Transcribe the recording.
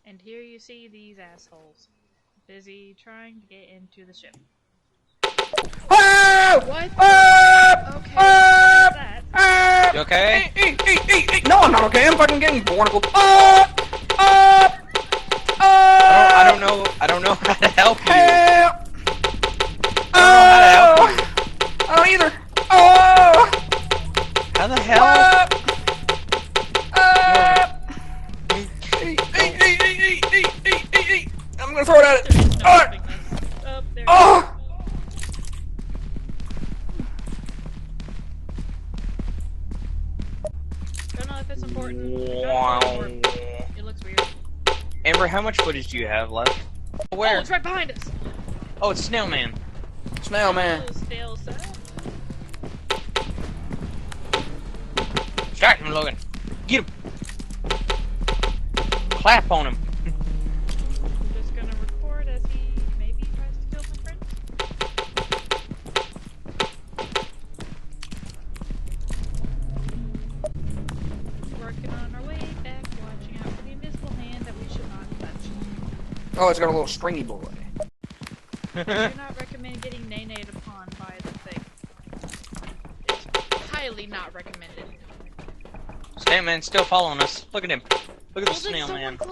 And here you see these assholes. Busy trying to get into the ship. Ah! What? Ah! Okay, Ah! what is that? Ah! You okay? No, I'm not okay. I'm fucking getting barnacled. Ah! Ah! I Ah! don't know how to help you. Help! I don't know how to help you. I don't either. Oh! How the hell? I'm gonna throw it at it. There's no Ah! helping this. Oh, there. Oh! Don't know if it's important. Wow. It looks weird. Amber, how much footage do you have left? Oh, Where? it's right behind us! Oh, it's Snail Man. Snail man. Oh, stale set. Start him, Logan. Get him. Clap on him. I'm just gonna record as he maybe tries to kill my friend. Working on our way back, watching out for the invisible hand that we should not touch. Oh, it's got a little stringy boy. I do not recommend getting nay-nayed upon by the thing. It's highly not recommended. Snail Man's still following us. Look at him. Look at the Well, did Snail someone Man.